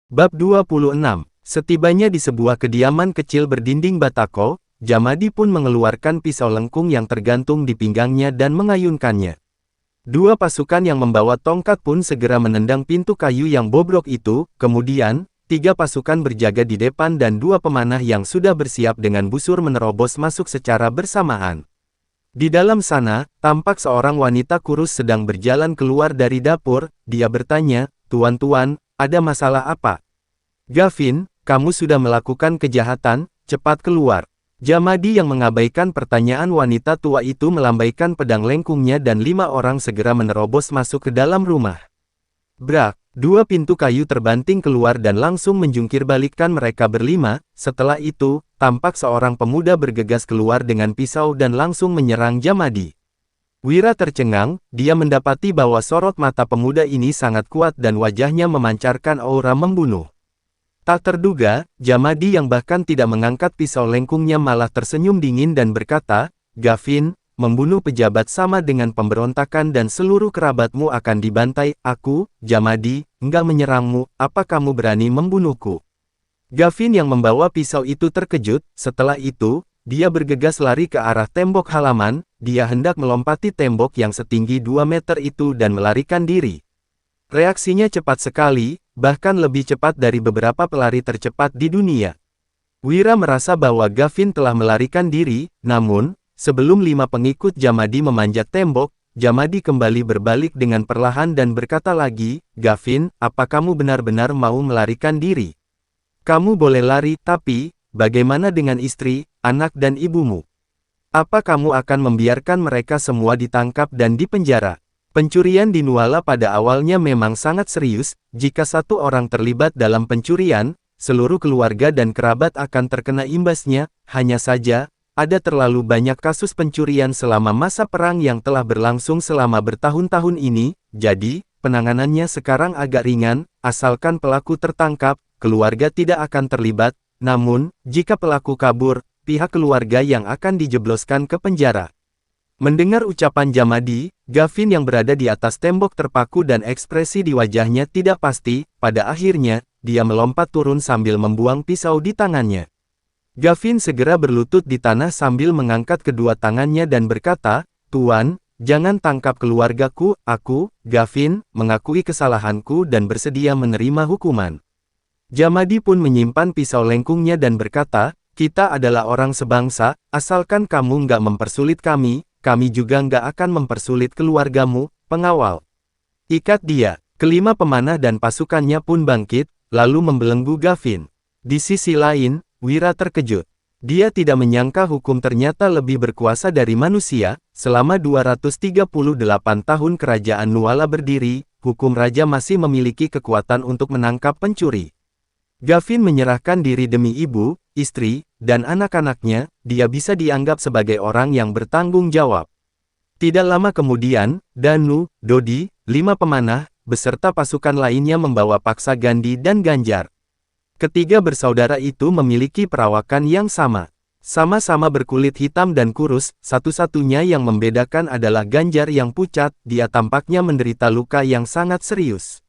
Bab 26. Setibanya di sebuah kediaman kecil berdinding batako, Jamadi pun mengeluarkan pisau lengkung yang tergantung di pinggangnya dan mengayunkannya. Dua pasukan yang membawa tongkat pun segera menendang pintu kayu yang bobrok itu, kemudian, tiga pasukan berjaga di depan dan dua pemanah yang sudah bersiap dengan busur menerobos masuk secara bersamaan. Di dalam sana, tampak seorang wanita kurus sedang berjalan keluar dari dapur. Dia bertanya, "Tuan-tuan, ada masalah apa?" "Gavin, kamu sudah melakukan kejahatan, cepat keluar." Jamadi yang mengabaikan pertanyaan wanita tua itu melambaikan pedang lengkungnya dan 5 orang segera menerobos masuk ke dalam rumah. Brak, dua pintu kayu terbanting keluar dan langsung menjungkir balikkan mereka berlima. Setelah itu, tampak seorang pemuda bergegas keluar dengan pisau dan langsung menyerang Jamadi. Wira tercengang, dia mendapati bahwa sorot mata pemuda ini sangat kuat dan wajahnya memancarkan aura membunuh. Tak terduga, Jamadi yang bahkan tidak mengangkat pisau lengkungnya malah tersenyum dingin dan berkata, "Gavin, membunuh pejabat sama dengan pemberontakan dan seluruh kerabatmu akan dibantai. Aku, Jamadi, enggak menyerangmu, apa kamu berani membunuhku?" Gavin yang membawa pisau itu terkejut. Setelah itu, dia bergegas lari ke arah tembok halaman. Dia hendak melompati tembok yang setinggi 2 meter itu dan melarikan diri. Reaksinya cepat sekali, bahkan lebih cepat dari beberapa pelari tercepat di dunia. Wira merasa bahwa Gavin telah melarikan diri, namun, sebelum 5 pengikut Jamadi memanjat tembok, Jamadi kembali berbalik dengan perlahan dan berkata lagi, "Gavin, apa kamu benar-benar mau melarikan diri? Kamu boleh lari, tapi, bagaimana dengan istri, anak dan ibumu? Apa kamu akan membiarkan mereka semua ditangkap dan dipenjara?" Pencurian di Nuala pada awalnya memang sangat serius. Jika satu orang terlibat dalam pencurian, seluruh keluarga dan kerabat akan terkena imbasnya. Hanya saja, ada terlalu banyak kasus pencurian selama masa perang yang telah berlangsung selama bertahun-tahun ini, jadi, penanganannya sekarang agak ringan, asalkan pelaku tertangkap, keluarga tidak akan terlibat. Namun, jika pelaku kabur, pihak keluarga yang akan dijebloskan ke penjara. Mendengar ucapan Jamadi, Gavin yang berada di atas tembok terpaku dan ekspresi di wajahnya tidak pasti. Pada akhirnya, dia melompat turun sambil membuang pisau di tangannya. Gavin segera berlutut di tanah sambil mengangkat kedua tangannya dan berkata, "Tuan, jangan tangkap keluargaku. Aku, Gavin, mengakui kesalahanku dan bersedia menerima hukuman." Jamadi pun menyimpan pisau lengkungnya dan berkata, "Kita adalah orang sebangsa, asalkan kamu nggak mempersulit kami juga nggak akan mempersulit keluargamu, pengawal. Ikat dia." Kelima pemanah dan pasukannya pun bangkit, lalu membelenggu Gavin. Di sisi lain, Wira terkejut. Dia tidak menyangka hukum ternyata lebih berkuasa dari manusia. Selama 238 tahun kerajaan Nuala berdiri, hukum raja masih memiliki kekuatan untuk menangkap pencuri. Gavin menyerahkan diri demi ibu, istri, dan anak-anaknya. Dia bisa dianggap sebagai orang yang bertanggung jawab. Tidak lama kemudian, Danu, Dodi, 5 pemanah, beserta pasukan lainnya membawa paksa Gandhi dan Ganjar. Ketiga bersaudara itu memiliki perawakan yang sama. Sama-sama berkulit hitam dan kurus, satu-satunya yang membedakan adalah Ganjar yang pucat. Dia tampaknya menderita luka yang sangat serius.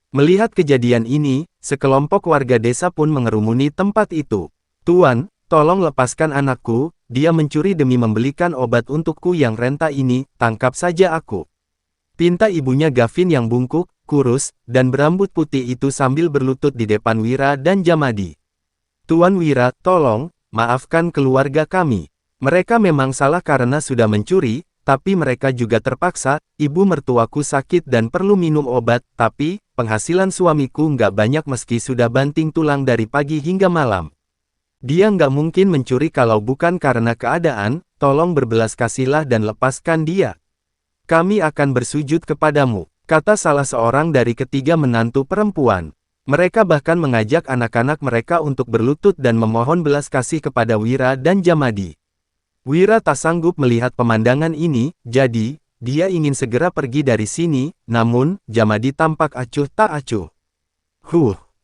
Melihat kejadian ini, sekelompok warga desa pun mengerumuni tempat itu. "Tuan, tolong lepaskan anakku, dia mencuri demi membelikan obat untukku yang renta ini, tangkap saja aku." Pinta ibunya Gavin yang bungkuk, kurus, dan berambut putih itu sambil berlutut di depan Wira dan Jamadi. "Tuan Wira, tolong, maafkan keluarga kami. Mereka memang salah karena sudah mencuri, tapi mereka juga terpaksa. Ibu mertuaku sakit dan perlu minum obat, tapi penghasilan suamiku nggak banyak meski sudah banting tulang dari pagi hingga malam. Dia nggak mungkin mencuri kalau bukan karena keadaan, tolong berbelas kasihilah dan lepaskan dia. Kami akan bersujud kepadamu," kata salah seorang dari ketiga menantu perempuan. Mereka bahkan mengajak anak-anak mereka untuk berlutut dan memohon belas kasih kepada Wira dan Jamadi. Wira tak sanggup melihat pemandangan ini, jadi, dia ingin segera pergi dari sini, namun, Jamadi tampak acuh tak acuh.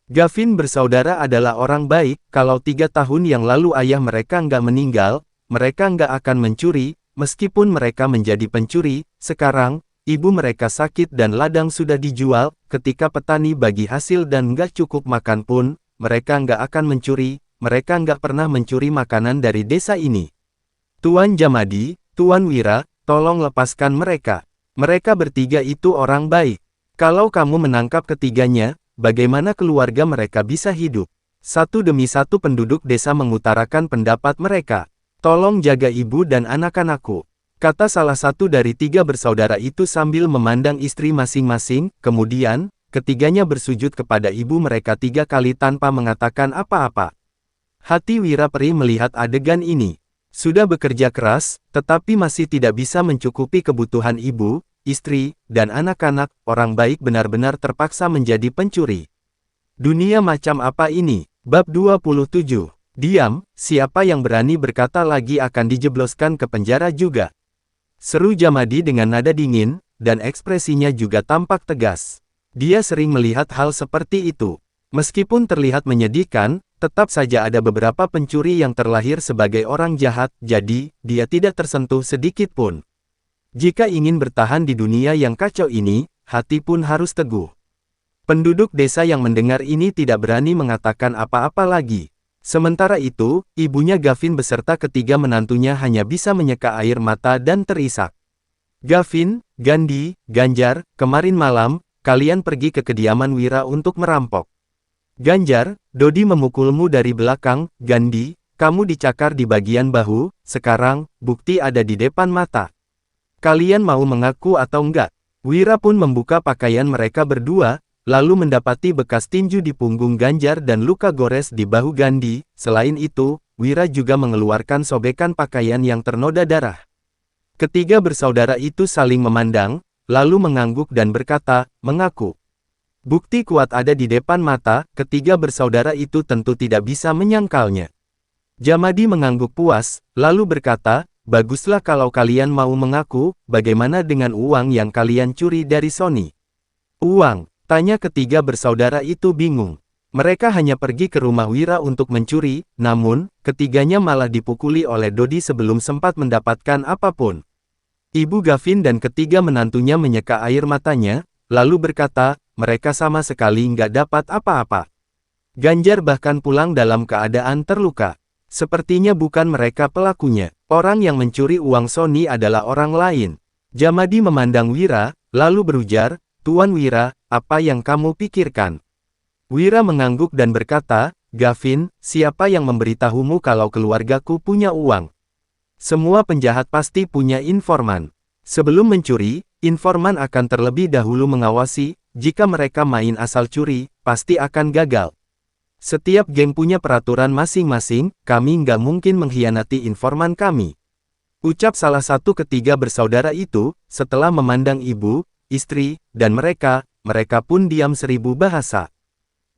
Gavin bersaudara adalah orang baik. Kalau 3 tahun yang lalu ayah mereka nggak meninggal, mereka nggak akan mencuri, meskipun mereka menjadi pencuri. Sekarang, ibu mereka sakit dan ladang sudah dijual, ketika petani bagi hasil dan nggak cukup makan pun, mereka nggak akan mencuri, mereka nggak pernah mencuri makanan dari desa ini. Tuan Jamadi, Tuan Wira, tolong lepaskan mereka. Mereka bertiga itu orang baik. Kalau kamu menangkap ketiganya, bagaimana keluarga mereka bisa hidup? Satu demi satu penduduk desa mengutarakan pendapat mereka. Tolong jaga ibu dan anak-anakku, kata salah satu dari tiga bersaudara itu sambil memandang istri masing-masing. Kemudian, ketiganya bersujud kepada ibu mereka 3 kali tanpa mengatakan apa-apa. Hati Wira perih melihat adegan ini. Sudah bekerja keras, tetapi masih tidak bisa mencukupi kebutuhan ibu, istri, dan anak-anak. Orang baik benar-benar terpaksa menjadi pencuri. Dunia macam apa ini? Bab 27. Diam, siapa yang berani berkata lagi akan dijebloskan ke penjara juga. Seru Jamadi dengan nada dingin, dan ekspresinya juga tampak tegas. Dia sering melihat hal seperti itu. Meskipun terlihat menyedihkan, tetap saja ada beberapa pencuri yang terlahir sebagai orang jahat, jadi, dia tidak tersentuh sedikit pun. Jika ingin bertahan di dunia yang kacau ini, hati pun harus teguh. Penduduk desa yang mendengar ini tidak berani mengatakan apa-apa lagi. Sementara itu, ibunya Gavin beserta ketiga menantunya hanya bisa menyeka air mata dan terisak. Gavin, Gandhi, Ganjar, kemarin malam, kalian pergi ke kediaman Wira untuk merampok. Ganjar, Dodi memukulmu dari belakang. Gandhi, kamu dicakar di bagian bahu. Sekarang, bukti ada di depan mata. Kalian mau mengaku atau enggak? Wira pun membuka pakaian mereka berdua, lalu mendapati bekas tinju di punggung Ganjar dan luka gores di bahu Gandhi. Selain itu, Wira juga mengeluarkan sobekan pakaian yang ternoda darah. Ketiga bersaudara itu saling memandang, lalu mengangguk dan berkata, mengaku. Bukti kuat ada di depan mata, ketiga bersaudara itu tentu tidak bisa menyangkalnya. Jamadi mengangguk puas, lalu berkata, baguslah kalau kalian mau mengaku. Bagaimana dengan uang yang kalian curi dari Sony? Uang? Tanya ketiga bersaudara itu bingung. Mereka hanya pergi ke rumah Wira untuk mencuri, namun, ketiganya malah dipukuli oleh Dodi sebelum sempat mendapatkan apapun. Ibu Gavin dan ketiga menantunya menyeka air matanya, lalu berkata, mereka sama sekali nggak dapat apa-apa. Ganjar bahkan pulang dalam keadaan terluka. Sepertinya bukan mereka pelakunya. Orang yang mencuri uang Sony adalah orang lain. Jamadi memandang Wira, lalu berujar, Tuan Wira, apa yang kamu pikirkan? Wira mengangguk dan berkata, Gavin, siapa yang memberitahumu kalau keluargaku punya uang? Semua penjahat pasti punya informan. Sebelum mencuri, informan akan terlebih dahulu mengawasi. Jika mereka main asal curi, pasti akan gagal. Setiap geng punya peraturan masing-masing, kami nggak mungkin mengkhianati informan kami. Ucap salah satu ketiga bersaudara itu, setelah memandang ibu, istri, dan mereka pun diam 1000 bahasa.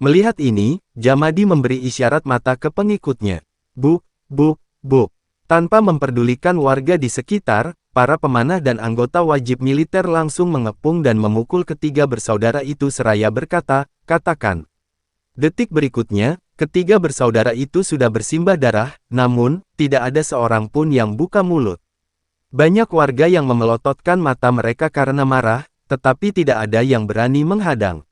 Melihat ini, Jamadi memberi isyarat mata ke pengikutnya. Buk, buk, buk. Tanpa memperdulikan warga di sekitar, para pemanah dan anggota wajib militer langsung mengepung dan memukul ketiga bersaudara itu seraya berkata, katakan. Detik berikutnya, ketiga bersaudara itu sudah bersimbah darah, namun, tidak ada seorang pun yang buka mulut. Banyak warga yang memelototkan mata mereka karena marah, tetapi tidak ada yang berani menghadang.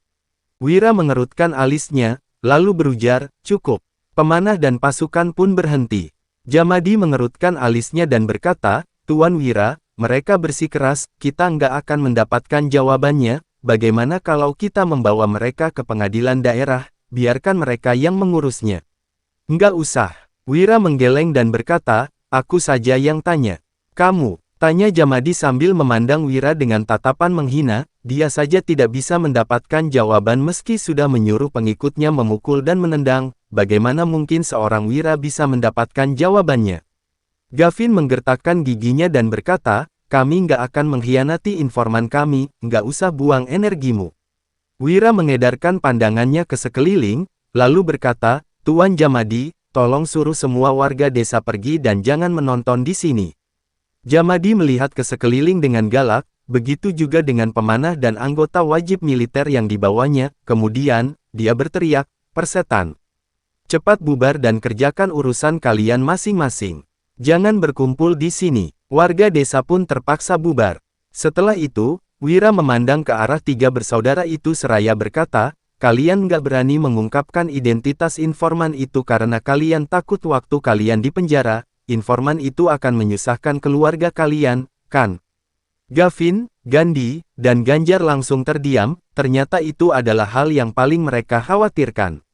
Wira mengerutkan alisnya, lalu berujar, cukup. Pemanah dan pasukan pun berhenti. Jamadi mengerutkan alisnya dan berkata, Tuan Wira, mereka bersikeras, kita nggak akan mendapatkan jawabannya. Bagaimana kalau kita membawa mereka ke pengadilan daerah, biarkan mereka yang mengurusnya. Nggak usah. Wira menggeleng dan berkata, aku saja yang tanya. Kamu? Tanya Jamadi sambil memandang Wira dengan tatapan menghina. Dia saja tidak bisa mendapatkan jawaban meski sudah menyuruh pengikutnya memukul dan menendang. Bagaimana mungkin seorang Wira bisa mendapatkan jawabannya? Gavin menggertakkan giginya dan berkata, kami nggak akan mengkhianati informan kami, nggak usah buang energimu. Wira mengedarkan pandangannya ke sekeliling, lalu berkata, Tuan Jamadi, tolong suruh semua warga desa pergi dan jangan menonton di sini. Jamadi melihat ke sekeliling dengan galak, begitu juga dengan pemanah dan anggota wajib militer yang dibawanya. Kemudian, dia berteriak, persetan. Cepat bubar dan kerjakan urusan kalian masing-masing. Jangan berkumpul di sini. Warga desa pun terpaksa bubar. Setelah itu, Wira memandang ke arah tiga bersaudara itu seraya berkata, kalian nggak berani mengungkapkan identitas informan itu karena kalian takut waktu kalian di penjara, informan itu akan menyusahkan keluarga kalian, kan? Gavin, Gandhi, dan Ganjar langsung terdiam, ternyata itu adalah hal yang paling mereka khawatirkan.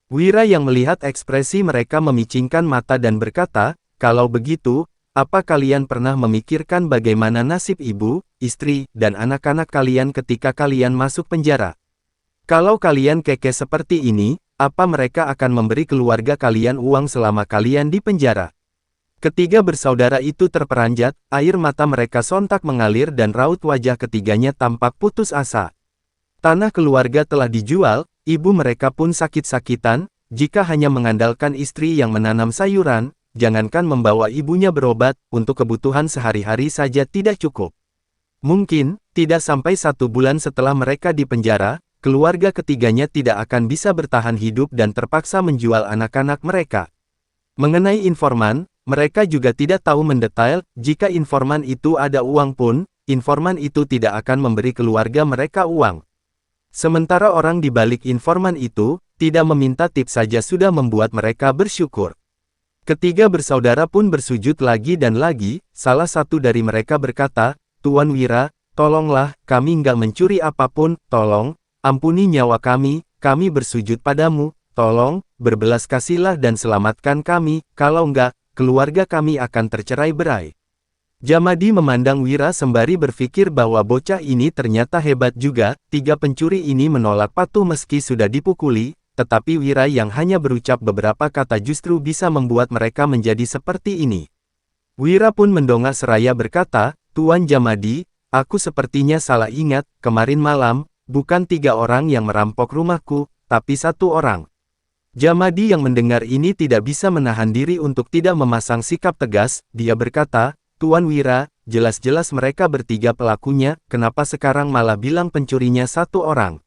Wira yang melihat ekspresi mereka memicingkan mata dan berkata, kalau begitu, apa kalian pernah memikirkan bagaimana nasib ibu, istri, dan anak-anak kalian ketika kalian masuk penjara? Kalau kalian keke seperti ini, apa mereka akan memberi keluarga kalian uang selama kalian di penjara? Ketiga bersaudara itu terperanjat, air mata mereka sontak mengalir dan raut wajah ketiganya tampak putus asa. Tanah keluarga telah dijual, ibu mereka pun sakit-sakitan, jika hanya mengandalkan istri yang menanam sayuran, jangankan membawa ibunya berobat, untuk kebutuhan sehari-hari saja tidak cukup. Mungkin, tidak sampai 1 bulan setelah mereka di penjara, keluarga ketiganya tidak akan bisa bertahan hidup dan terpaksa menjual anak-anak mereka. Mengenai informan, mereka juga tidak tahu mendetail, jika informan itu ada uang pun, informan itu tidak akan memberi keluarga mereka uang. Sementara orang di balik informan itu, tidak meminta tips saja sudah membuat mereka bersyukur. Ketiga bersaudara pun bersujud lagi dan lagi, salah satu dari mereka berkata, Tuan Wira, tolonglah, kami nggak mencuri apapun, tolong, ampuni nyawa kami bersujud padamu, tolong, berbelas kasihlah dan selamatkan kami, kalau enggak, keluarga kami akan tercerai-berai. Jamadi memandang Wira sembari berpikir bahwa bocah ini ternyata hebat juga, tiga pencuri ini menolak patuh meski sudah dipukuli, tetapi Wira yang hanya berucap beberapa kata justru bisa membuat mereka menjadi seperti ini. Wira pun mendongak seraya berkata, Tuan Jamadi, aku sepertinya salah ingat, kemarin malam, bukan 3 orang yang merampok rumahku, tapi 1 orang. Jamadi yang mendengar ini tidak bisa menahan diri untuk tidak memasang sikap tegas, dia berkata, Tuan Wira, jelas-jelas mereka bertiga pelakunya, kenapa sekarang malah bilang pencurinya 1 orang?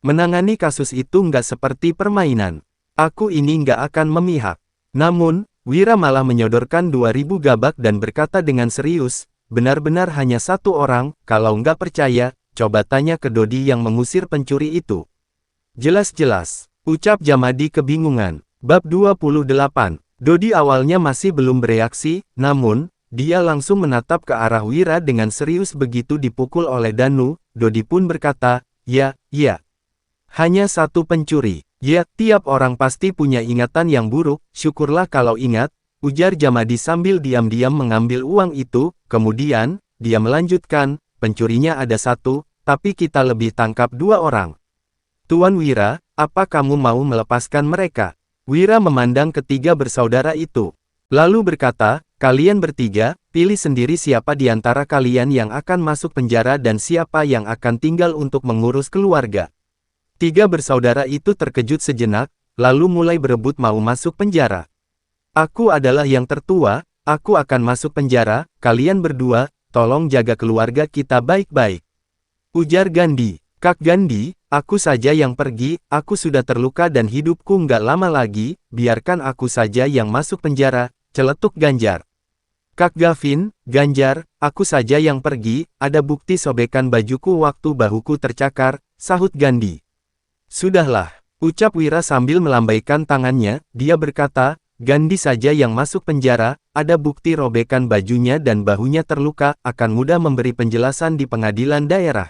Menangani kasus itu nggak seperti permainan. Aku ini nggak akan memihak. Namun, Wira malah menyodorkan 2000 gabak dan berkata dengan serius, benar-benar hanya 1 orang, kalau nggak percaya, coba tanya ke Dodi yang mengusir pencuri itu. Jelas-jelas, ucap Jamadi kebingungan. Bab 28. Dodi awalnya masih belum bereaksi, namun, dia langsung menatap ke arah Wira dengan serius begitu dipukul oleh Danu. Dodi pun berkata, ya. Hanya 1 pencuri. Ya, tiap orang pasti punya ingatan yang buruk, syukurlah kalau ingat, ujar Jamadi sambil diam-diam mengambil uang itu, kemudian, dia melanjutkan, pencurinya ada 1, tapi kita lebih tangkap 2 orang. Tuan Wira, apa kamu mau melepaskan mereka? Wira memandang ketiga bersaudara itu. Lalu berkata, kalian bertiga, pilih sendiri siapa di antara kalian yang akan masuk penjara dan siapa yang akan tinggal untuk mengurus keluarga. 3 bersaudara itu terkejut sejenak, lalu mulai berebut mau masuk penjara. Aku adalah yang tertua, aku akan masuk penjara, kalian berdua, tolong jaga keluarga kita baik-baik. Ujar Gandhi. Kak Gandhi, aku saja yang pergi, aku sudah terluka dan hidupku nggak lama lagi, biarkan aku saja yang masuk penjara, celetuk Ganjar. Kak Gavin, Ganjar, aku saja yang pergi, ada bukti sobekan bajuku waktu bahuku tercakar, sahut Gandhi. Sudahlah, ucap Wira sambil melambaikan tangannya, dia berkata, Gandhi saja yang masuk penjara, ada bukti robekan bajunya dan bahunya terluka, akan mudah memberi penjelasan di pengadilan daerah.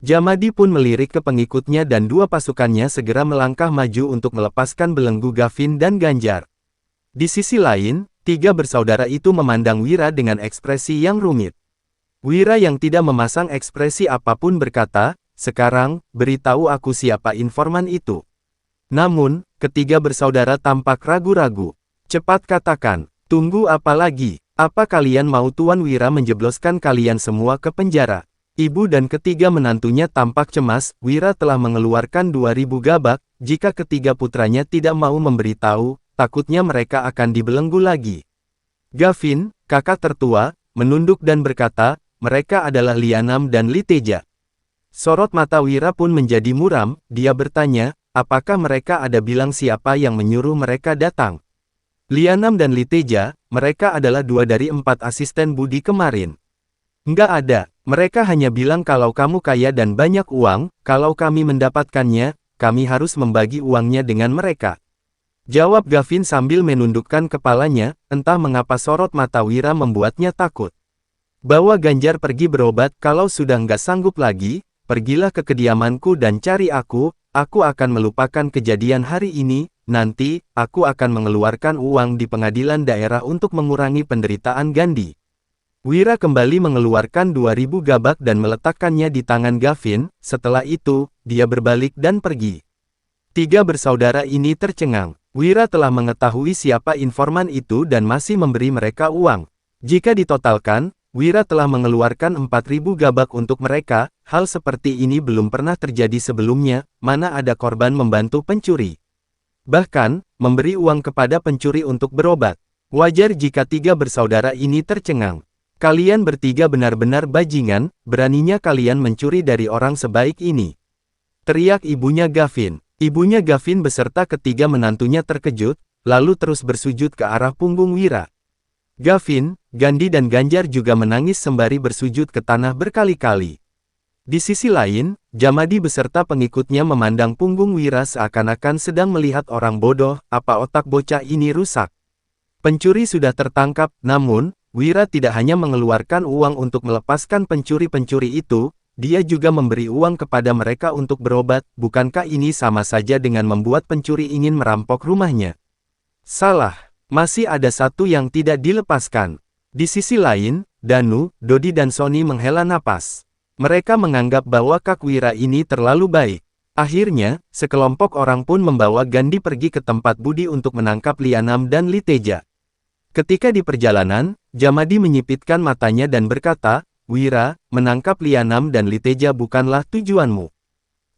Jamadi pun melirik ke pengikutnya dan 2 pasukannya segera melangkah maju untuk melepaskan belenggu Gavin dan Ganjar. Di sisi lain, 3 bersaudara itu memandang Wira dengan ekspresi yang rumit. Wira yang tidak memasang ekspresi apapun berkata, sekarang, beritahu aku siapa informan itu. Namun, ketiga bersaudara tampak ragu-ragu. Cepat katakan, tunggu apa lagi? Apa kalian mau Tuan Wira menjebloskan kalian semua ke penjara? Ibu dan ketiga menantunya tampak cemas, Wira telah mengeluarkan 2000 gabak, jika ketiga putranya tidak mau memberitahu, takutnya mereka akan dibelenggu lagi. Gavin, kakak tertua, menunduk dan berkata, mereka adalah Lianam dan Liteja. Sorot mata Wira pun menjadi muram, dia bertanya, apakah mereka ada bilang siapa yang menyuruh mereka datang? Lianam dan Liteja, mereka adalah 2 dari 4 asisten Budi kemarin. Enggak ada, Mereka hanya bilang kalau kamu kaya dan banyak uang, kalau kami mendapatkannya, kami harus membagi uangnya dengan mereka. Jawab Gavin sambil menundukkan kepalanya, entah mengapa sorot mata Wira membuatnya takut. Bawa Ganjar pergi berobat, kalau sudah nggak sanggup lagi, pergilah ke kediamanku dan cari aku akan melupakan kejadian hari ini, nanti, aku akan mengeluarkan uang di pengadilan daerah untuk mengurangi penderitaan Gandhi. Wira kembali mengeluarkan 2000 gabak dan meletakkannya di tangan Gavin, setelah itu, dia berbalik dan pergi. Tiga bersaudara ini tercengang. Wira telah mengetahui siapa informan itu dan masih memberi mereka uang. Jika ditotalkan, Wira telah mengeluarkan 4000 gabak untuk mereka, hal seperti ini belum pernah terjadi sebelumnya, mana ada korban membantu pencuri. Bahkan, memberi uang kepada pencuri untuk berobat. Wajar jika tiga bersaudara ini tercengang. Kalian bertiga benar-benar bajingan, beraninya kalian mencuri dari orang sebaik ini. Teriak ibunya Gavin. Ibunya Gavin beserta ketiga menantunya terkejut, lalu terus bersujud ke arah punggung Wira. Gavin, Gandhi dan Ganjar juga menangis sembari bersujud ke tanah berkali-kali. Di sisi lain, Jamadi beserta pengikutnya memandang punggung Wira seakan-akan sedang melihat orang bodoh, apa otak bocah ini rusak. Pencuri sudah tertangkap, namun, Wira tidak hanya mengeluarkan uang untuk melepaskan pencuri-pencuri itu, dia juga memberi uang kepada mereka untuk berobat, bukankah ini sama saja dengan membuat pencuri ingin merampok rumahnya? Salah, masih ada satu yang tidak dilepaskan. Di sisi lain, Danu, Dodi dan Sony menghela napas. Mereka menganggap bahwa Kak Wira ini terlalu baik. Akhirnya, sekelompok orang pun membawa Gandhi pergi ke tempat Budi untuk menangkap Lianam dan Liteja. Ketika di perjalanan, Jamadi menyipitkan matanya dan berkata, Wira, menangkap Lianam dan Liteja bukanlah tujuanmu.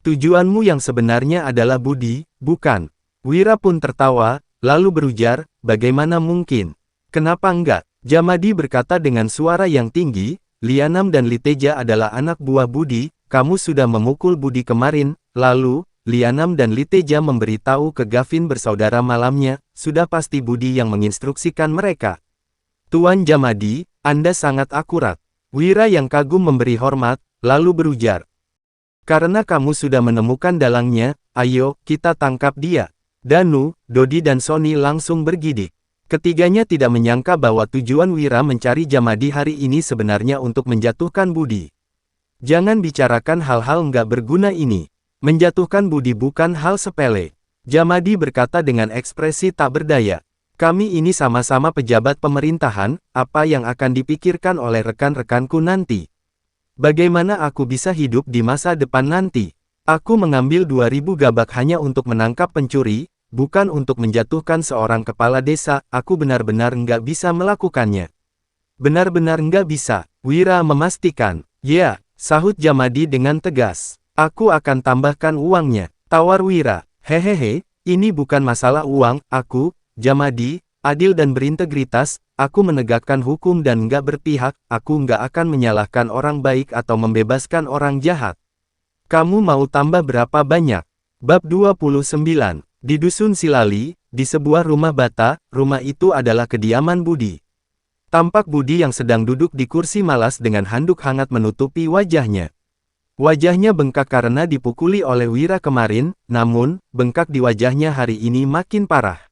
Tujuanmu yang sebenarnya adalah Budi, bukan? Wira pun tertawa, lalu berujar, bagaimana mungkin? Kenapa enggak? Jamadi berkata dengan suara yang tinggi, Lianam dan Liteja adalah anak buah Budi, kamu sudah memukul Budi kemarin, lalu, Lianam dan Liteja memberitahu ke Gavin bersaudara malamnya, sudah pasti Budi yang menginstruksikan mereka. Tuan Jamadi, Anda sangat akurat. Wira yang kagum memberi hormat, lalu berujar. Karena kamu sudah menemukan dalangnya, ayo, kita tangkap dia. Danu, Dodi dan Sony langsung bergidik. Ketiganya tidak menyangka bahwa tujuan Wira mencari Jamadi hari ini sebenarnya untuk menjatuhkan Budi. Jangan bicarakan hal-hal nggak berguna ini. Menjatuhkan Budi bukan hal sepele. Jamadi berkata dengan ekspresi tak berdaya. Kami ini sama-sama pejabat pemerintahan, apa yang akan dipikirkan oleh rekan-rekanku nanti? Bagaimana aku bisa hidup di masa depan nanti? Aku mengambil 2000 gabak hanya untuk menangkap pencuri, bukan untuk menjatuhkan seorang kepala desa, aku benar-benar nggak bisa melakukannya. Benar-benar nggak bisa, Wira memastikan. Ya, sahut Jamadi dengan tegas. Aku akan tambahkan uangnya, tawar Wira. Hehehe, ini bukan masalah uang, aku, Jamadi, adil dan berintegritas, aku menegakkan hukum dan nggak berpihak, aku nggak akan menyalahkan orang baik atau membebaskan orang jahat. Kamu mau tambah berapa banyak? Bab 29. Di Dusun Silali, di sebuah rumah bata, rumah itu adalah kediaman Budi. Tampak Budi yang sedang duduk di kursi malas dengan handuk hangat menutupi wajahnya. Wajahnya bengkak karena dipukuli oleh Wira kemarin, namun, bengkak di wajahnya hari ini makin parah.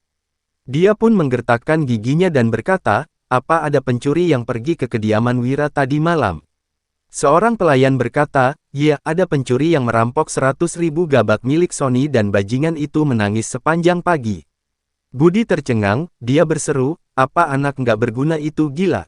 Dia pun menggertakkan giginya dan berkata, apa ada pencuri yang pergi ke kediaman Wira tadi malam? Seorang pelayan berkata, ya, ada pencuri yang merampok 100.000 gabak milik Sony dan bajingan itu menangis sepanjang pagi. Budi tercengang, dia berseru, apa anak nggak berguna itu gila?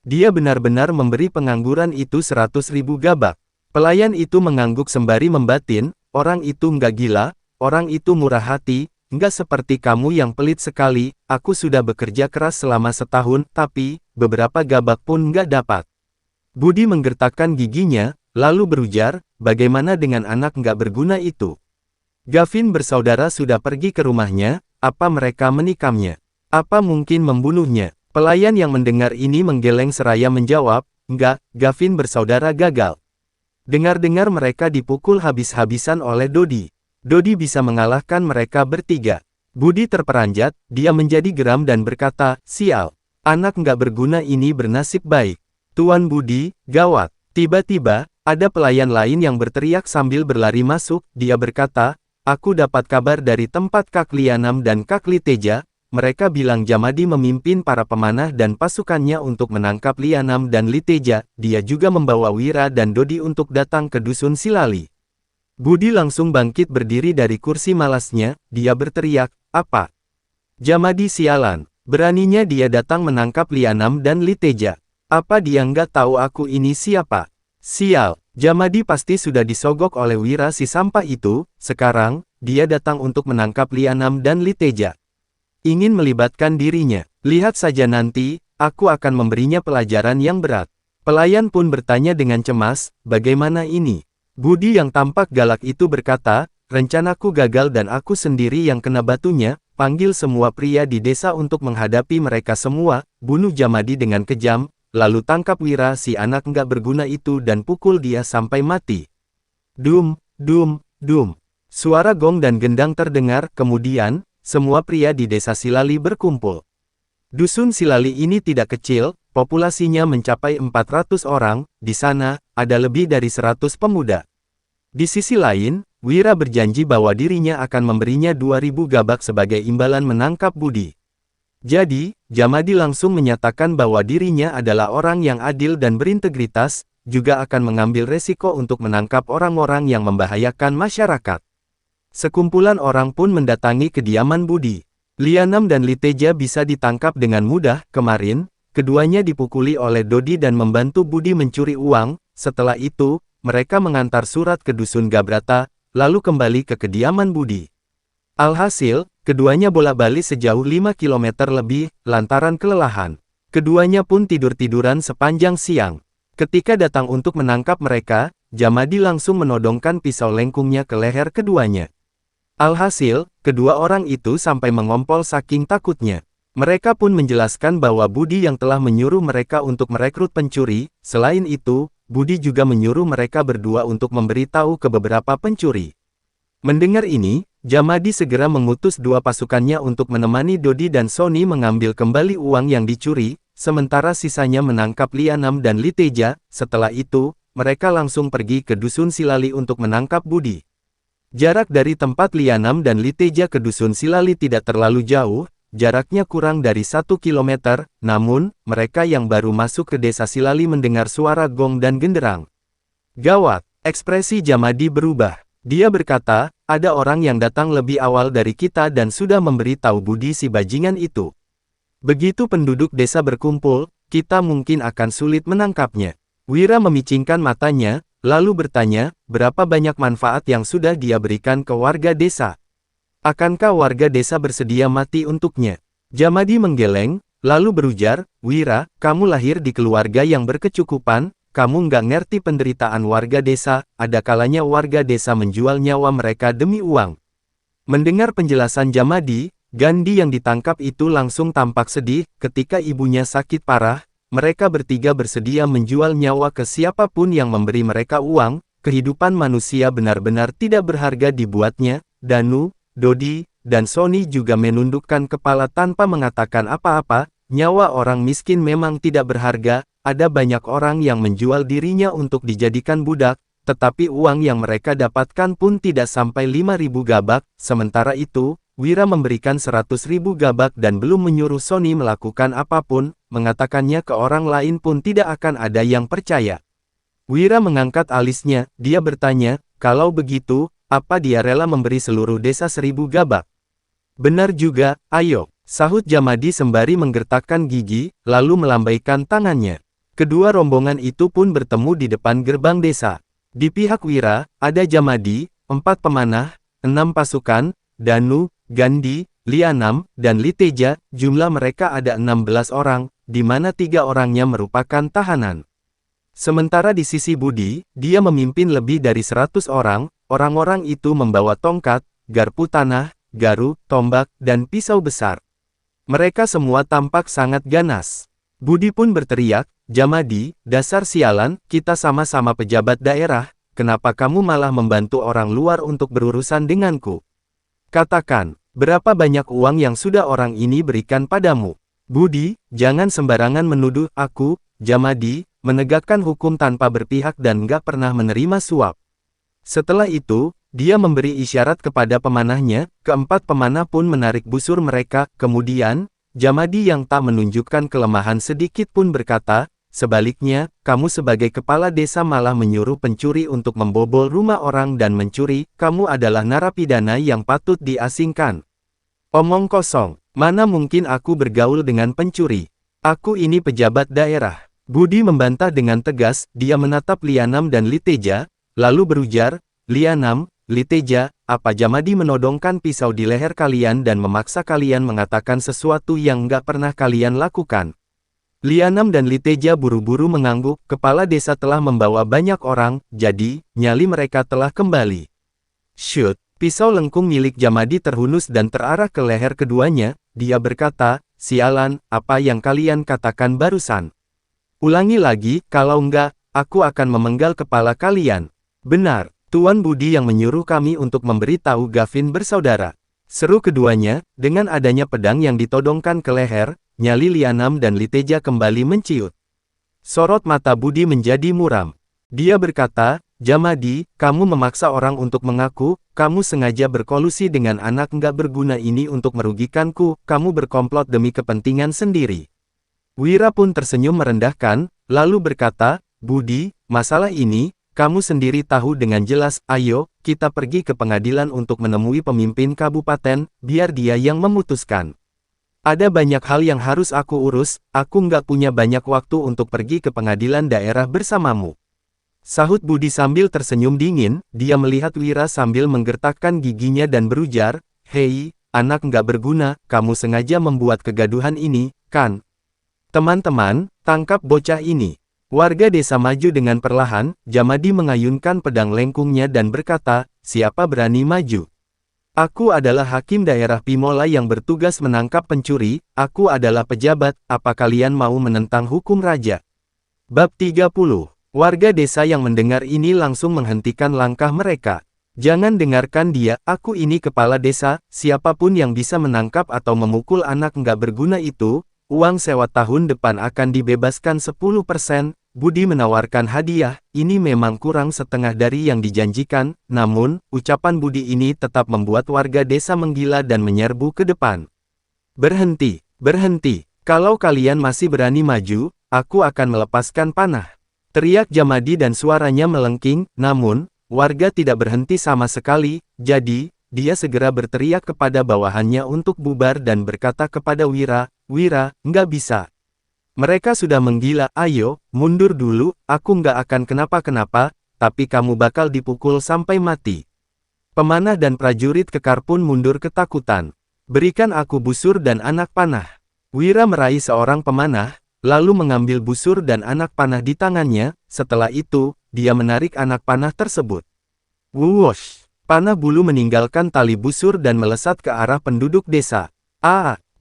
Dia benar-benar memberi pengangguran itu 100.000 gabak. Pelayan itu mengangguk sembari membatin, orang itu nggak gila, orang itu murah hati, nggak seperti kamu yang pelit sekali, aku sudah bekerja keras selama setahun, tapi, beberapa gabak pun nggak dapat. Budi menggertakkan giginya, lalu berujar, bagaimana dengan anak nggak berguna itu? Gavin bersaudara sudah pergi ke rumahnya, apa mereka menikamnya? Apa mungkin membunuhnya? Pelayan yang mendengar ini menggeleng seraya menjawab, enggak, Gavin bersaudara gagal. Dengar-dengar mereka dipukul habis-habisan oleh Dodi. Dodi bisa mengalahkan mereka bertiga. Budi terperanjat, dia menjadi geram dan berkata, sial. Anak nggak berguna ini bernasib baik. Tuan Budi, gawat. Tiba-tiba, ada pelayan lain yang berteriak sambil berlari masuk. Dia berkata, "Aku dapat kabar dari tempat Kak Lianam dan Kak Liteja. Mereka bilang Jamadi memimpin para pemanah dan pasukannya untuk menangkap Lianam dan Liteja. Dia juga membawa Wira dan Dodi untuk datang ke Dusun Silali." Budi langsung bangkit berdiri dari kursi malasnya. Dia berteriak, "Apa? Jamadi sialan. Beraninya dia datang menangkap Lianam dan Liteja. Apa dia nggak tahu aku ini siapa? Sial, Jamadi pasti sudah disogok oleh Wira si sampah itu. Sekarang, dia datang untuk menangkap Lianam dan Liteja. Ingin melibatkan dirinya. Lihat saja nanti, aku akan memberinya pelajaran yang berat." Pelayan pun bertanya dengan cemas, "Bagaimana ini?" Budi yang tampak galak itu berkata, "Rencanaku gagal dan aku sendiri yang kena batunya. Panggil semua pria di desa untuk menghadapi mereka semua, bunuh Jamadi dengan kejam, lalu tangkap Wira si anak nggak berguna itu dan pukul dia sampai mati." Dum, dum, dum. Suara gong dan gendang terdengar, kemudian, semua pria di desa Silali berkumpul. Dusun Silali ini tidak kecil, populasinya mencapai 400 orang, di sana, ada lebih dari 100 pemuda. Di sisi lain, Wira berjanji bahwa dirinya akan memberinya 2000 gabak sebagai imbalan menangkap Budi. Jadi, Jamadi langsung menyatakan bahwa dirinya adalah orang yang adil dan berintegritas, juga akan mengambil resiko untuk menangkap orang-orang yang membahayakan masyarakat. Sekumpulan orang pun mendatangi kediaman Budi. Lianam dan Liteja bisa ditangkap dengan mudah. Kemarin, keduanya dipukuli oleh Dodi dan membantu Budi mencuri uang. Setelah itu, mereka mengantar surat ke Dusun Gabrata, lalu kembali ke kediaman Budi. Alhasil, keduanya bolak-balik sejauh 5 km lebih, lantaran kelelahan. Keduanya pun tidur-tiduran sepanjang siang. Ketika datang untuk menangkap mereka, Jamadi langsung menodongkan pisau lengkungnya ke leher keduanya. Alhasil, kedua orang itu sampai mengompol saking takutnya. Mereka pun menjelaskan bahwa Budi yang telah menyuruh mereka untuk merekrut pencuri. Selain itu, Budi juga menyuruh mereka berdua untuk memberitahu ke beberapa pencuri. Mendengar ini, Jamadi segera mengutus dua pasukannya untuk menemani Dodi dan Sony mengambil kembali uang yang dicuri, sementara sisanya menangkap Lianam dan Liteja. Setelah itu, mereka langsung pergi ke Dusun Silali untuk menangkap Budi. Jarak dari tempat Lianam dan Liteja ke Dusun Silali tidak terlalu jauh, jaraknya kurang dari 1 kilometer, namun, mereka yang baru masuk ke desa Silali mendengar suara gong dan genderang. Gawat, ekspresi Jamadi berubah. Dia berkata, "Ada orang yang datang lebih awal dari kita dan sudah memberitahu Budi si bajingan itu. Begitu penduduk desa berkumpul, kita mungkin akan sulit menangkapnya." Wira memicingkan matanya, lalu bertanya, "Berapa banyak manfaat yang sudah dia berikan ke warga desa? Akankah warga desa bersedia mati untuknya?" Jamadi menggeleng, lalu berujar, "Wira, kamu lahir di keluarga yang berkecukupan, kamu nggak ngerti penderitaan warga desa, ada kalanya warga desa menjual nyawa mereka demi uang." Mendengar penjelasan Jamadi, Gandhi yang ditangkap itu langsung tampak sedih. Ketika ibunya sakit parah, mereka bertiga bersedia menjual nyawa ke siapapun yang memberi mereka uang. Kehidupan manusia benar-benar tidak berharga dibuatnya. Danu, Dodi, dan Sony juga menundukkan kepala tanpa mengatakan apa-apa. Nyawa orang miskin memang tidak berharga, ada banyak orang yang menjual dirinya untuk dijadikan budak, tetapi uang yang mereka dapatkan pun tidak sampai 5.000 gabak. Sementara itu, Wira memberikan 100.000 gabak dan belum menyuruh Sony melakukan apapun, mengatakannya ke orang lain pun tidak akan ada yang percaya. Wira mengangkat alisnya, dia bertanya, "Kalau begitu, apa dia rela memberi seluruh desa 1.000 gabak?" "Benar juga, ayo," sahut Jamadi sembari menggertakkan gigi, lalu melambaikan tangannya. Kedua rombongan itu pun bertemu di depan gerbang desa. Di pihak Wira, ada Jamadi, 4 pemanah, 6 pasukan, Danu, Gandhi, Lianam, dan Liteja. Jumlah mereka ada 16 orang, di mana 3 orangnya merupakan tahanan. Sementara di sisi Budi, dia memimpin lebih dari 100 orang, orang-orang itu membawa tongkat, garpu tanah, garu, tombak, dan pisau besar. Mereka semua tampak sangat ganas. Budi pun berteriak, "Jamadi, dasar sialan, kita sama-sama pejabat daerah, kenapa kamu malah membantu orang luar untuk berurusan denganku? Katakan, berapa banyak uang yang sudah orang ini berikan padamu?" "Budi, jangan sembarangan menuduh aku, Jamadi," menegakkan hukum tanpa berpihak dan nggak pernah menerima suap. Setelah itu, dia memberi isyarat kepada pemanahnya, keempat pemanah pun menarik busur mereka, kemudian, Jamadi yang tak menunjukkan kelemahan sedikit pun berkata, sebaliknya, kamu sebagai kepala desa malah menyuruh pencuri untuk membobol rumah orang dan mencuri, kamu adalah narapidana yang patut diasingkan. Omong kosong, mana mungkin aku bergaul dengan pencuri? Aku ini pejabat daerah. Budi membantah dengan tegas, dia menatap Lianam dan Liteja, lalu berujar, Lianam, Liteja, apa Jamadi menodongkan pisau di leher kalian dan memaksa kalian mengatakan sesuatu yang nggak pernah kalian lakukan? Lianam dan Liteja buru-buru mengangguk, kepala desa telah membawa banyak orang, jadi, nyali mereka telah kembali. Shoot, pisau lengkung milik Jamadi terhunus dan terarah ke leher keduanya, dia berkata, sialan, apa yang kalian katakan barusan? Ulangi lagi, kalau enggak, aku akan memenggal kepala kalian. Benar, Tuan Budi yang menyuruh kami untuk memberitahu Gavin bersaudara. Seru keduanya, dengan adanya pedang yang ditodongkan ke leher, nyali Lianam dan Liteja kembali menciut. Sorot mata Budi menjadi muram. Dia berkata, Jamadi, kamu memaksa orang untuk mengaku, kamu sengaja berkolusi dengan anak nggak berguna ini untuk merugikanku, kamu berkomplot demi kepentingan sendiri. Wira pun tersenyum merendahkan, lalu berkata, Budi, masalah ini, kamu sendiri tahu dengan jelas, ayo, kita pergi ke pengadilan untuk menemui pemimpin kabupaten, biar dia yang memutuskan. Ada banyak hal yang harus aku urus, aku nggak punya banyak waktu untuk pergi ke pengadilan daerah bersamamu. Sahut Budi sambil tersenyum dingin, dia melihat Wira sambil menggertakkan giginya dan berujar, hei, anak nggak berguna, kamu sengaja membuat kegaduhan ini, kan? Teman-teman, tangkap bocah ini. Warga desa maju dengan perlahan, Jamadi mengayunkan pedang lengkungnya dan berkata, siapa berani maju? Aku adalah hakim daerah Pimola yang bertugas menangkap pencuri, aku adalah pejabat, apa kalian mau menentang hukum raja? Bab 30. Warga desa yang mendengar ini langsung menghentikan langkah mereka. Jangan dengarkan dia, aku ini kepala desa, siapapun yang bisa menangkap atau memukul anak nggak berguna itu, uang sewa tahun depan akan dibebaskan 10%, Budi menawarkan hadiah, ini memang kurang setengah dari yang dijanjikan, namun, ucapan Budi ini tetap membuat warga desa menggila dan menyerbu ke depan. Berhenti, berhenti, kalau kalian masih berani maju, aku akan melepaskan panah. Teriak Jamadi dan suaranya melengking, namun, warga tidak berhenti sama sekali, jadi, dia segera berteriak kepada bawahannya untuk bubar dan berkata kepada Wira, Wira, nggak bisa. Mereka sudah menggila, ayo, mundur dulu, aku nggak akan kenapa-kenapa, tapi kamu bakal dipukul sampai mati. Pemanah dan prajurit kekar pun mundur ketakutan. Berikan aku busur dan anak panah. Wira meraih seorang pemanah, lalu mengambil busur dan anak panah di tangannya, setelah itu, dia menarik anak panah tersebut. Wuosh! Panah bulu meninggalkan tali busur dan melesat ke arah penduduk desa.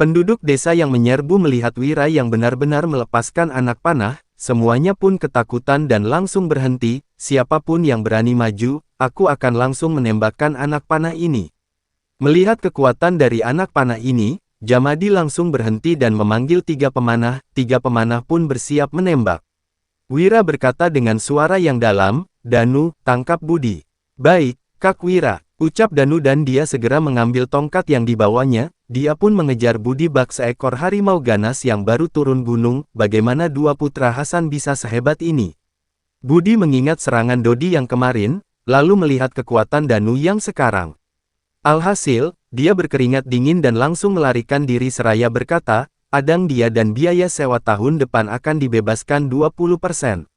Penduduk desa yang menyerbu melihat Wira yang benar-benar melepaskan anak panah, semuanya pun ketakutan dan langsung berhenti, siapapun yang berani maju, aku akan langsung menembakkan anak panah ini. Melihat kekuatan dari anak panah ini, Jamadi langsung berhenti dan memanggil tiga pemanah pun bersiap menembak. Wira berkata dengan suara yang dalam, Danu, tangkap Budi. Baik, Kak Wira, ucap Danu dan dia segera mengambil tongkat yang dibawanya, dia pun mengejar Budi bak seekor harimau ganas yang baru turun gunung, bagaimana dua putra Hasan bisa sehebat ini. Budi mengingat serangan Dodi yang kemarin, lalu melihat kekuatan Danu yang sekarang. Alhasil, dia berkeringat dingin dan langsung melarikan diri seraya berkata, adang dia dan biaya sewa tahun depan akan dibebaskan 20%.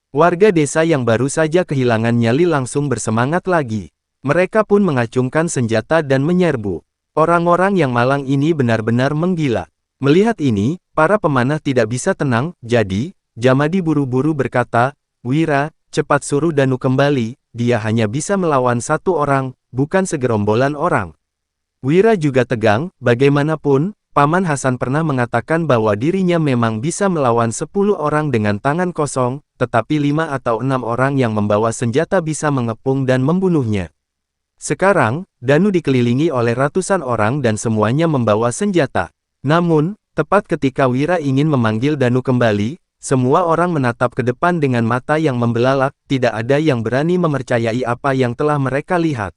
Warga desa yang baru saja kehilangan nyali langsung bersemangat lagi. Mereka pun mengacungkan senjata dan menyerbu. Orang-orang yang malang ini benar-benar menggila. Melihat ini, para pemanah tidak bisa tenang, jadi, Jamadi buru-buru berkata, Wira, cepat suruh Danu kembali, dia hanya bisa melawan satu orang, bukan segerombolan orang. Wira juga tegang, bagaimanapun, Paman Hasan pernah mengatakan bahwa dirinya memang bisa melawan 10 orang dengan tangan kosong, tetapi 5 atau 6 orang yang membawa senjata bisa mengepung dan membunuhnya. Sekarang, Danu dikelilingi oleh ratusan orang dan semuanya membawa senjata. Namun, tepat ketika Wira ingin memanggil Danu kembali, semua orang menatap ke depan dengan mata yang membelalak, tidak ada yang berani mempercayai apa yang telah mereka lihat.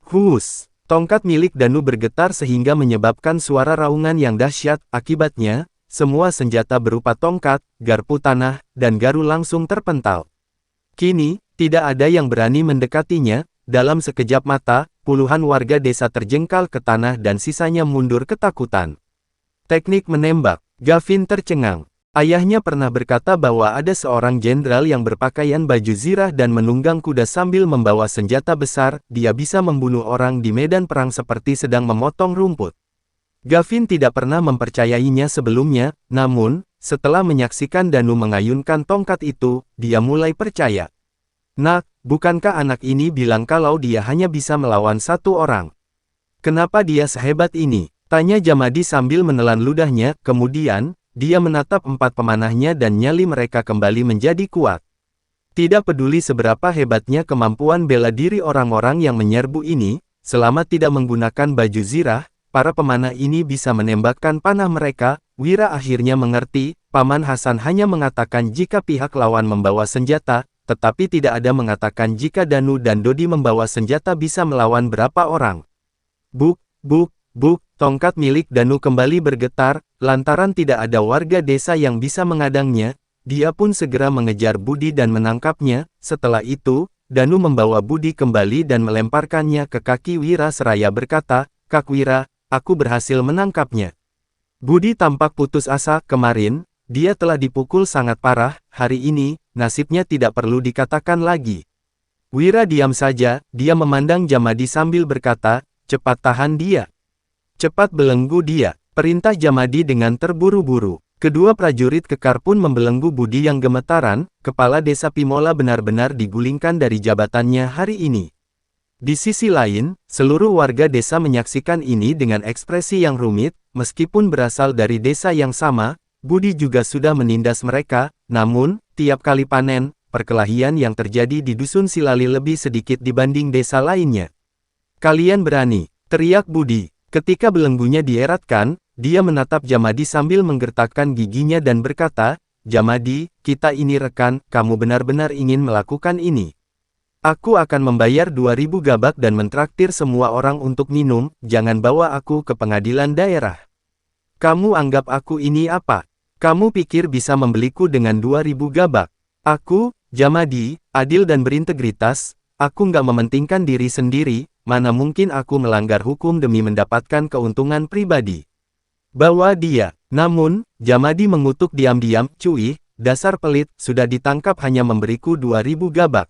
Hus! Tongkat milik Danu bergetar sehingga menyebabkan suara raungan yang dahsyat, akibatnya, semua senjata berupa tongkat, garpu tanah, dan garu langsung terpental. Kini, tidak ada yang berani mendekatinya, dalam sekejap mata, puluhan warga desa terjengkal ke tanah dan sisanya mundur ketakutan. Teknik menembak. Gavin tercengang. Ayahnya pernah berkata bahwa ada seorang jenderal yang berpakaian baju zirah dan menunggang kuda sambil membawa senjata besar, dia bisa membunuh orang di medan perang seperti sedang memotong rumput. Gavin tidak pernah mempercayainya sebelumnya, namun, setelah menyaksikan Danu mengayunkan tongkat itu, dia mulai percaya. Nak, bukankah anak ini bilang kalau dia hanya bisa melawan satu orang? Kenapa dia sehebat ini? Tanya Jamadi sambil menelan ludahnya, kemudian, dia menatap 4 pemanahnya dan nyali mereka kembali menjadi kuat. Tidak peduli seberapa hebatnya kemampuan bela diri orang-orang yang menyerbu ini, selama tidak menggunakan baju zirah, para pemanah ini bisa menembakkan panah mereka. Wira akhirnya mengerti, Paman Hasan hanya mengatakan jika pihak lawan membawa senjata, tetapi tidak ada mengatakan jika Danu dan Dodi membawa senjata bisa melawan berapa orang. Buk, buk, buk, tongkat milik Danu kembali bergetar, lantaran tidak ada warga desa yang bisa mengadangnya, dia pun segera mengejar Budi dan menangkapnya. Setelah itu, Danu membawa Budi kembali dan melemparkannya ke kaki Wira seraya berkata, "Kak Wira, aku berhasil menangkapnya." Budi tampak putus asa, kemarin, dia telah dipukul sangat parah, hari ini, nasibnya tidak perlu dikatakan lagi. Wira diam saja, dia memandang Jamadi sambil berkata, "Cepat tahan dia. Cepat belenggu dia." Perintah Jamadi dengan terburu-buru. Kedua prajurit kekar pun membelenggu Budi yang gemetaran, kepala desa Pimola benar-benar digulingkan dari jabatannya hari ini. Di sisi lain, seluruh warga desa menyaksikan ini dengan ekspresi yang rumit, meskipun berasal dari desa yang sama, Budi juga sudah menindas mereka, namun, tiap kali panen, perkelahian yang terjadi di Dusun Silali lebih sedikit dibanding desa lainnya. "Kalian berani," teriak Budi. Ketika belenggunya dieratkan, dia menatap Jamadi sambil menggertakkan giginya dan berkata, "Jamadi, kita ini rekan, kamu benar-benar ingin melakukan ini. Aku akan membayar 2000 gabak dan mentraktir semua orang untuk minum, jangan bawa aku ke pengadilan daerah. Kamu anggap aku ini apa? Kamu pikir bisa membeliku dengan 2000 gabak? Aku, Jamadi, adil dan berintegritas, aku nggak mementingkan diri sendiri, mana mungkin aku melanggar hukum demi mendapatkan keuntungan pribadi. Bawa dia." Namun, Jamadi mengutuk diam-diam, "Cuy, dasar pelit, sudah ditangkap hanya memberiku 2000 gabak.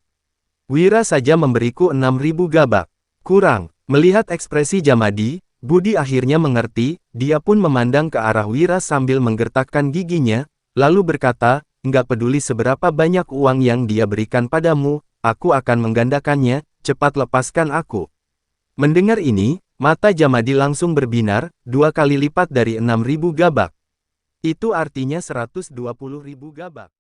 Wira saja memberiku 6000 gabak. Kurang." Melihat ekspresi Jamadi, Budi akhirnya mengerti, dia pun memandang ke arah Wira sambil menggertakkan giginya, lalu berkata, "Nggak peduli seberapa banyak uang yang dia berikan padamu, aku akan menggandakannya, cepat lepaskan aku." Mendengar ini, mata Jamadi langsung berbinar, 2 kali lipat dari 6000 gabak. Itu artinya 120.000 gabak.